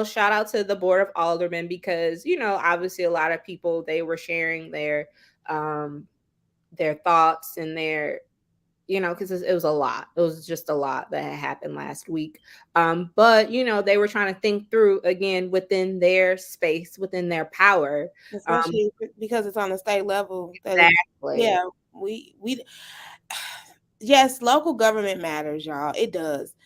shout out to the board of aldermen, because obviously a lot of people, they were sharing their thoughts and their because it was a lot. It was just a lot that had happened last week. But they were trying to think through again within their space, within their power, especially because it's on the state level. Exactly. Yeah, we yes, local government matters, y'all. It does.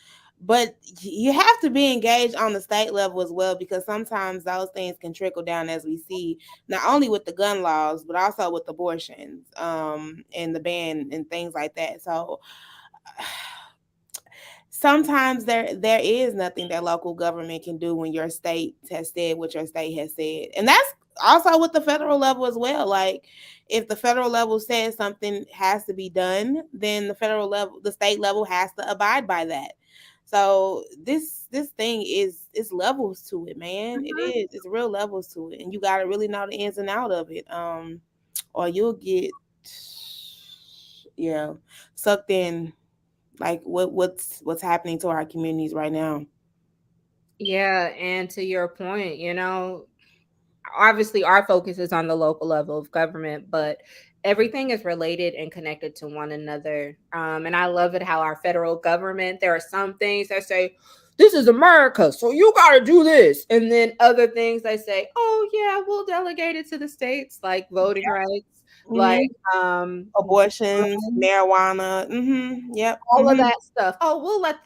But you have to be engaged on the state level as well, because sometimes those things can trickle down, as we see, not only with the gun laws, but also with abortions, and the ban and things like that. So sometimes there is nothing that local government can do when your state has said what your state has said. And that's also with the federal level as well. Like if the federal level says something has to be done, then the state level has to abide by that. So this thing is levels to it, man. It Mhm. is. It's real levels to it. And you gotta really know the ins and out of it. Or you'll get sucked in like what's happening to our communities right now. Yeah, and to your point, obviously our focus is on the local level of government, but everything is related and connected to one another. And I love it how our federal government, there are some things that say, this is America, so you got to do this. And then other things they say, oh, yeah, we'll delegate it to the states, like voting rights, like Abortions, guns, marijuana. Yep. all of that stuff. Oh,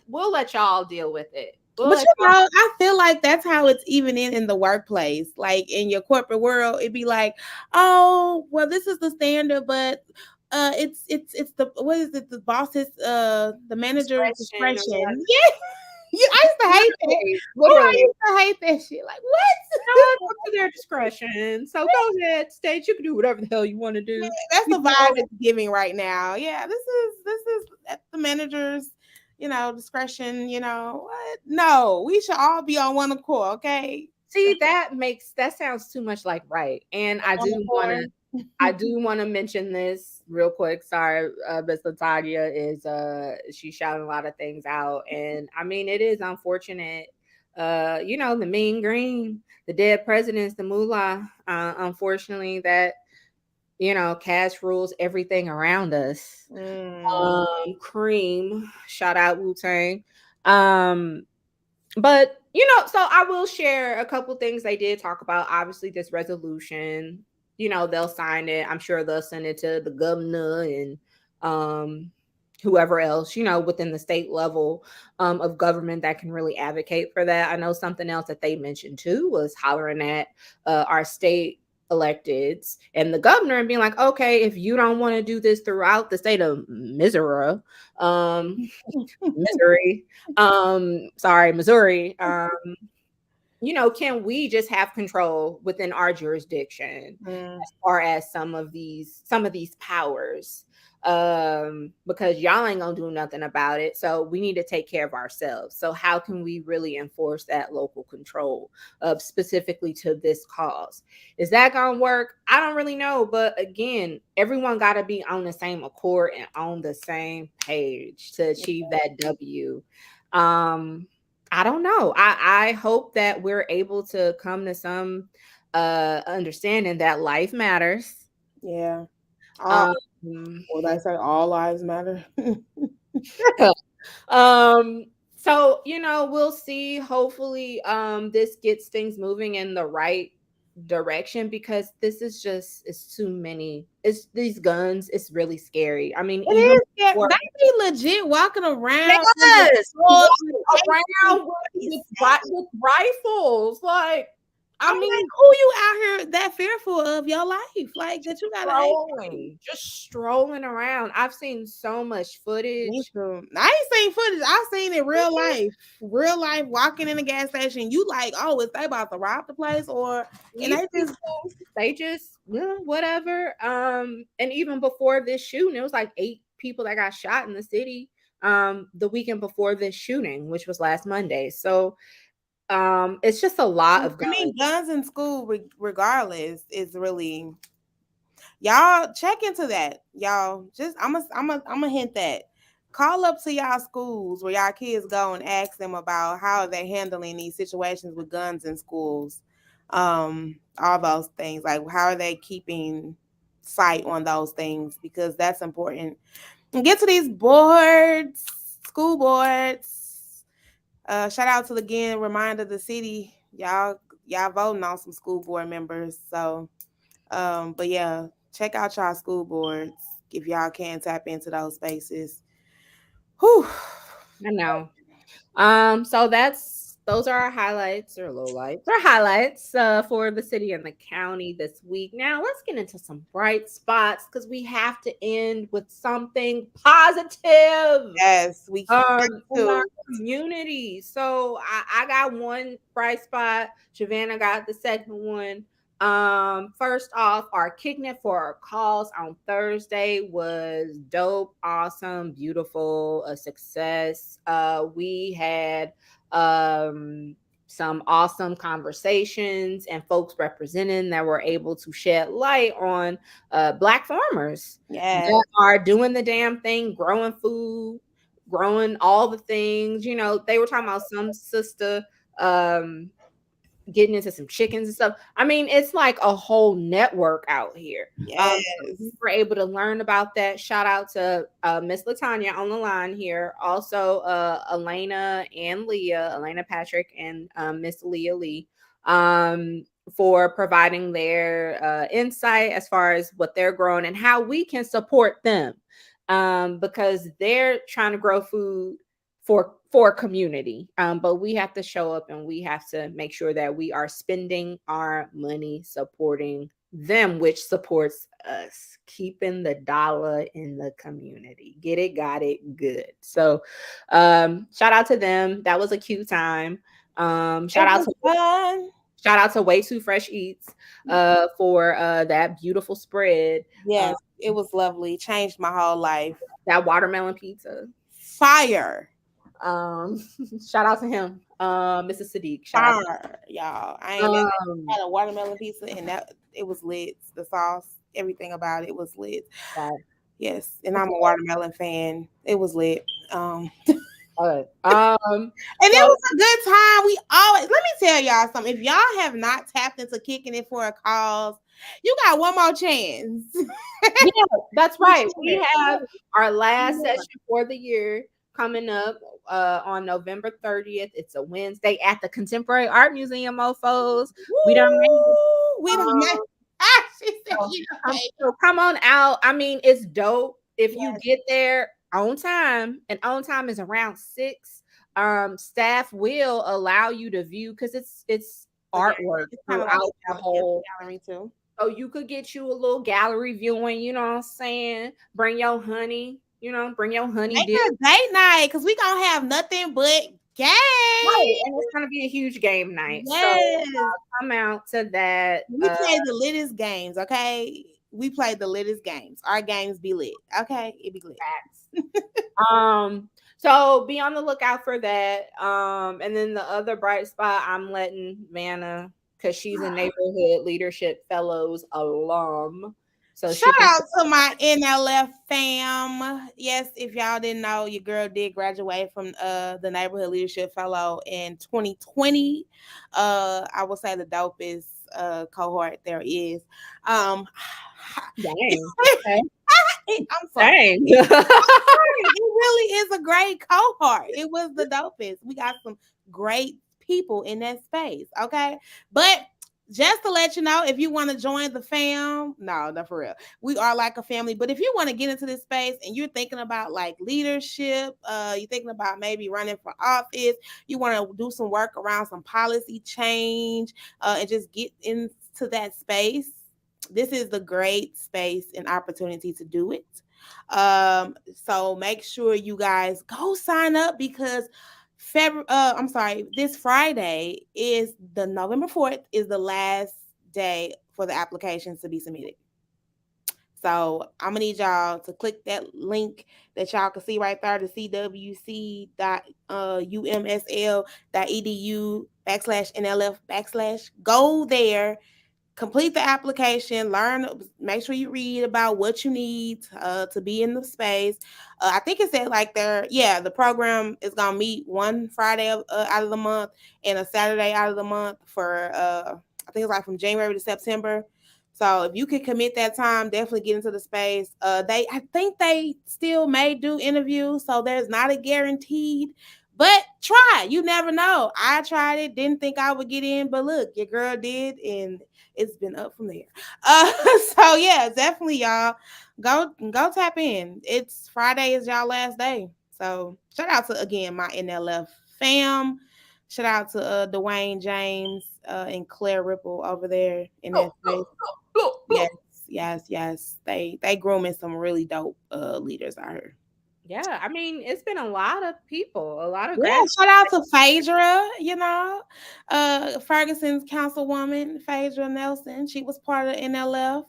we'll let y'all deal with it. We'll But let y'all. I feel like that's how it's even in the workplace. Like in your corporate world, it'd be like, oh, well, this is the standard, but it's the what is it? The boss's the manager's Discretion or discretion. Yeah, I used to hate that. literally, Oh, I literally. used to hate that shit. Like No, what? it's up to their discretion. So go ahead, state. You can do whatever the hell you want to do. That's You the vibe know, it's giving right now. Yeah, this is at the manager's, discretion. What? No, we should all be on one accord. Okay, see, that sounds too much like right. And I one do want accord. to, I do want to mention this real quick. Sorry, Miss Latonya is she's shouting a lot of things out, and I mean it is unfortunate. The mean green, the dead presidents, the moolah. Unfortunately, that cash rules everything around us. Mm, Cream, shout out Wu Tang. Um, but so I will share a couple things they did talk about. Obviously, this resolution, they'll sign it. I'm sure they'll send it to the governor and um whoever else, within the state level of government that can really advocate for that. I know something else that they mentioned too was hollering at our state electeds and the governor and being like, okay, if you don't want to do this throughout the state of Missouri, um, Missouri, sorry, Missouri, can we just have control within our jurisdiction mm, as far as some of these powers? Because y'all ain't gonna do nothing about it. So we need to take care of ourselves. So how can we really enforce that local control of specifically to this cause? Is that gonna work? I don't really know. But again, everyone gotta be on the same accord and on the same page to achieve that W. Um I don't know. I hope that we're able to come to some understanding that life matters. yeah. Um Well, I say all lives matter. um so we'll see. Hopefully this gets things moving in the right direction because this is just it's too many. It's these guns, it's really scary. I mean, It even is. Yeah, before. they be legit walking around in the Yes, stores with walking around AKs. with rifles. Like, I I'm like, mean, who you out here that fearful of your life? Like that you got an AK? just strolling around. I've seen so much Me footage. too. I ain't seen footage. I seen it real life. Real life walking in a gas station. You like, oh, is they about to rob the place or and These they just people, they just whatever. And even before this shooting, it was like 8 people that got shot in the city. The weekend before this shooting, which was last Monday. So, it's just a lot of I mean guns. guns in school regardless is really y'all check into that. Y'all just I'm a hint that call up to y'all schools where y'all kids go and ask them about how they're handling these situations with guns in schools. All those things. Like how are they keeping sight on those things because that's important. And get to these boards, school boards. Shout out to again, reminder the city. Y'all voting on some school board members. So but yeah, check out y'all school boards if y'all can tap into those spaces. Whew. I know. So those are our highlights or lowlights or highlights for the city and the county this week. Now let's get into some bright spots because we have to end with something positive Yes, we in our to. community. So I got one bright spot. Savannah got the second one. First off, our kicking it for our calls on Thursday was dope, awesome, beautiful, a success. We had some awesome conversations and folks representing that were able to shed light on Black farmers Yes. that are doing the damn thing, growing food, growing all the things. You know, they were talking about some sister getting into some chickens and stuff. I mean, it's like a whole network out here. Yes. We were able to learn about that. Shout out to Miss Latanya on the line here. Also, Elena and Leah, Elena Patrick and Miss Leah Lee, for providing their insight as far as what they're growing and how we can support them, because they're trying to grow food for community, but we have to show up and we have to make sure that we are spending our money supporting them, which supports us, keeping the dollar in the community. Get it, got it, good. So shout out to them. That was a cute time. Shout out to Way Too Fresh Eats for that beautiful spread. Yes, it was lovely. Changed my whole life. That watermelon pizza, fire. Shout out to him, Mr. Sadiq. Shout Fire, y'all. I ain't never had a watermelon pizza, and that it was lit. The sauce, everything about it was lit. Yes, and I'm a watermelon fan. It was lit. And it was a good time. We always, let me tell y'all something. If y'all have not tapped into kicking it for a cause, you got one more chance. Yeah, that's right. We have our last session for the year coming up on November 30th. It's a Wednesday at the Contemporary Art Museum, mofos. We don't so come on out. I mean, it's dope if you get there on time, and on time is around 6. Staff will allow you to view because it's artwork throughout the whole gallery too. So you could get you a little gallery viewing, you know what I'm saying? Bring your honey, bring your honey. Make it a date night because we gonna have nothing but games. Right, and it's gonna be a huge game night. Yes. So come out to that. We play the littest games, okay? We play the littest games. Our games be lit, okay? It be lit. So be on the lookout for that. And then the other bright spot, I'm letting Vanna, because she's a neighborhood leadership fellows alum. So shout out to my NLF fam. Yes, if y'all didn't know, your girl did graduate from the neighborhood leadership fellow in 2020. I will say the dopest cohort there is. Dang. Okay. I'm sorry. It really is a great cohort. It was the dopest. We got some great people in that space. Okay. But just to let you know, if you want to join the fam, no, for real. We are like a family. But if you want to get into this space and you're thinking about like leadership, you're thinking about maybe running for office, you want to do some work around some policy change, and just get into that space, this is the great space and opportunity to do it. So make sure you guys go sign up because this Friday is the November 4th is the last day for the applications to be submitted. So I'm gonna need y'all to click that link that y'all can see right there, the cwc.umsl.edu/NLF/ go there. Complete the application, learn, make sure you read about what you need to be in the space. I think it said like the program is going to meet one Friday out of the month and a Saturday out of the month for, I think it's like from January to September. So if you can commit that time, definitely get into the space. I think they still may do interviews, so there's not a guaranteed. But try. You never know. I tried it. Didn't think I would get in. But look, your girl did. And it's been up from there. So, yeah, definitely, y'all. Go tap in. It's Friday is y'all last day. So, shout out to, again, my NLF fam. Shout out to Dwayne James and Claire Ripple over there in that space. Yes, yes, yes. They grooming some really dope leaders out here. Yeah, I mean, it's been a lot of people, a lot of Yeah, grad. shout out to Phaedra, Ferguson's councilwoman, Phaedra Nelson. She was part of NLF.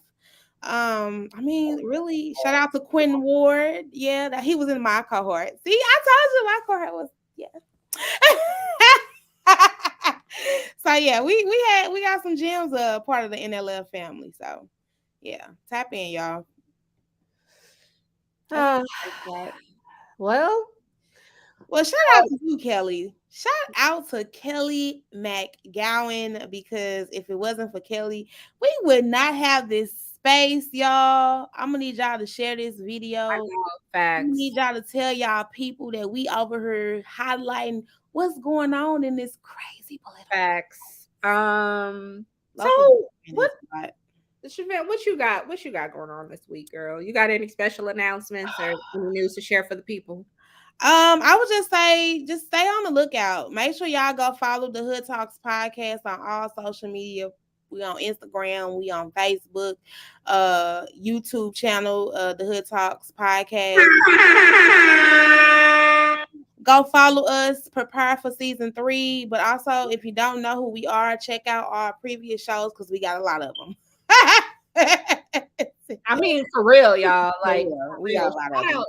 I mean, really, shout out to Quentin Ward. Yeah, that he was in my cohort. See, I told you my cohort was so yeah, we got some gems part of the NLF family. So yeah, tap in, y'all. Uh, well, Well, shout out to you, Kelly. Shout out to Kelly McGowan, because if it wasn't for Kelly, we would not have this space, y'all. I'm gonna need y'all to share this video. facts. We need y'all to tell y'all people that we over here highlighting what's going on in this crazy political Facts. local So business. Siobhan, what you got? What you got going on this week, girl? You got any special announcements or any news to share for the people? I would just say, just stay on the lookout. Make sure y'all go follow the Hood Talks podcast on all social media. We on Instagram, we on Facebook, YouTube channel, the Hood Talks podcast. Go follow us, prepare for season 3. But also, if you don't know who we are, check out our previous shows because we got a lot of them. I mean, for real, y'all. Like, we got a lot of them.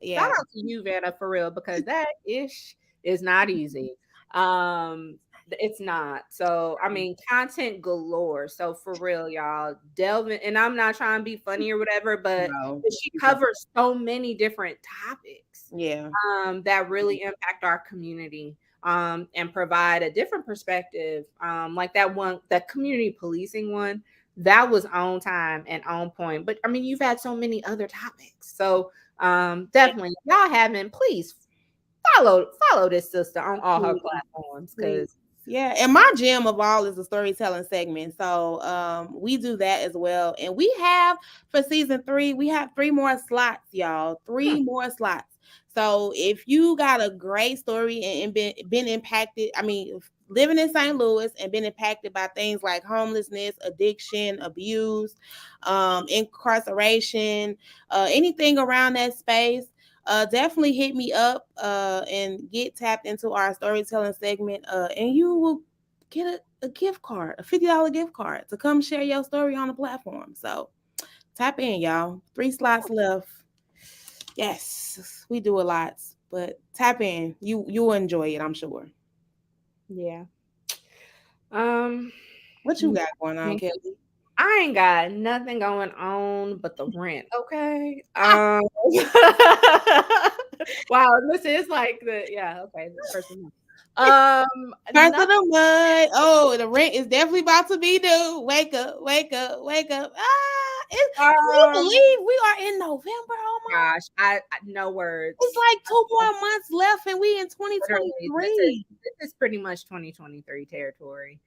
Shout out to you, Vanna, for real, because that ish is not easy. It's not. So, I mean, content galore. So, for real, y'all, delve in, and I'm not trying to be funny or whatever, but she covers so many different topics. Yeah. That really impact our community. And provide a different perspective. Like that community policing one, that was on time and on point. But I mean, you've had so many other topics. So definitely, if y'all haven't, please follow this sister on all her platforms, because yeah, and my gem of all is the storytelling segment. So we do that as well. And we have, for season 3, we have 3 more slots, y'all. 3 more slots. So if you got a great story and been impacted, I mean, living in St. Louis and been impacted by things like homelessness, addiction, abuse, incarceration, anything around that space, definitely hit me up and get tapped into our storytelling segment, and you will get a gift card, a $50 gift card to come share your story on the platform. So tap in, y'all. 3 slots left. Yes, we do a lot, but tap in. You'll enjoy it, I'm sure. Yeah. What you got going on, Kelly? I ain't got nothing going on but the rent, okay? Wow, listen, it's like okay, the first of the month. First of the month. Oh, the rent is definitely about to be due. Wake up, wake up, wake up. Can you believe we are in November? Oh my gosh, I no words. It's like 2 more months left and we in 2023. This is pretty much 2023 territory.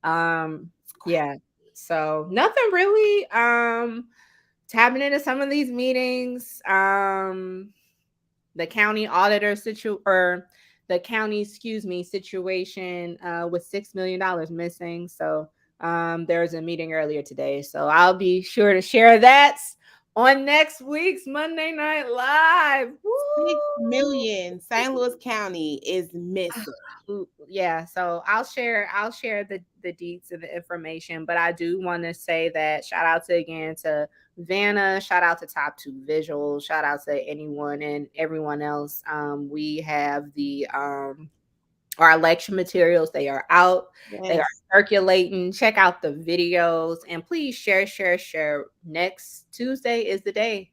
Yeah. So nothing really. Tapping into some of these meetings. The county auditor situation with $6 million missing. So there was a meeting earlier today. So I'll be sure to share that on next week's Monday Night Live. Woo! 6 million. St. Louis County is missing. Yeah, so I'll share the deets and the information, but I do want to say that shout out to Vanna, shout out to Top 2 Visuals, shout out to anyone and everyone else. We have the our election materials. They are out. Yes. They are circulating. Check out the videos and please share. Next Tuesday is the day.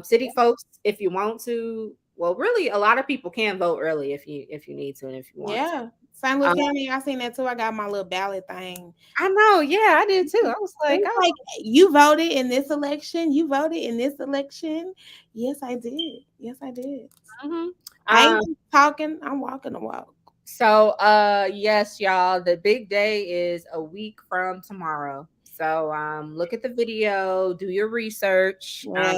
City folks, if you want to, well, really, a lot of people can vote early if you need to and if you want to. St. Louis County, I seen that too. I got my little ballot thing. I know. Yeah, I did too. I was like, you voted in this election. You voted in this election. Yes, I did. Yes, I did. Mm-hmm. I ain't talking. I'm walking the walk. So, yes, y'all, the big day is a week from tomorrow. So look at the video, do your research, Yeah.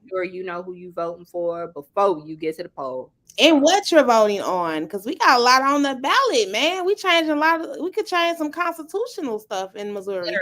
sure you know who you voting for before you get to the poll. And what you're voting on, because we got a lot on the ballot, man. We changing a lot of. We could change some constitutional stuff in Missouri.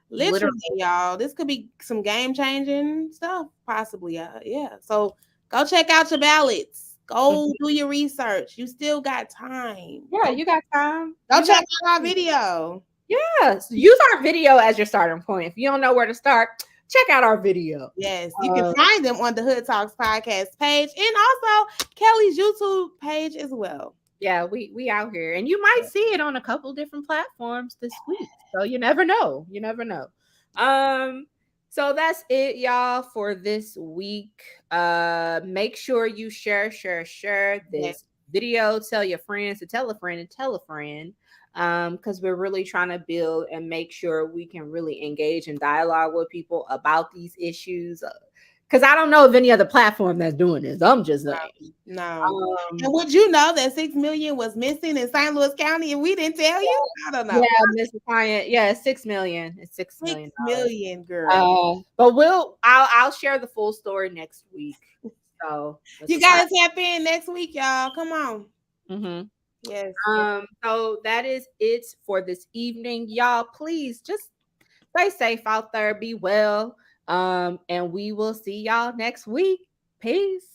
Literally, y'all. This could be some game changing stuff, possibly. Yeah. So go check out your ballots. Go do your research. You still got time. Yeah, you got time. Go check out our video. Yes, use our video as your starting point. If you don't know where to start, check out our video. Yes, you can find them on the Hood Talks podcast page and also Kelly's YouTube page as well. Yeah, we out here, and you might see it on a couple different platforms this week. So you never know. You never know. So that's it, y'all, for this week. Make sure you share this video. Tell your friends to tell a friend and tell a friend. Because we're really trying to build and make sure we can really engage in dialogue with people about these issues. Because I don't know of any other platform that's doing this. I'm just saying. No. And would you know that 6 million was missing in St. Louis County and we didn't tell you? I don't know. Yeah, Mr. Client. Yeah, 6 million. It's $6 million. 6 million, girl. But I'll share the full story next week. So you gotta tap in next week, y'all. Come on. Mm-hmm. Yes. So that is it for this evening, y'all. Please just stay safe out there, be well. And we will see y'all next week. Peace.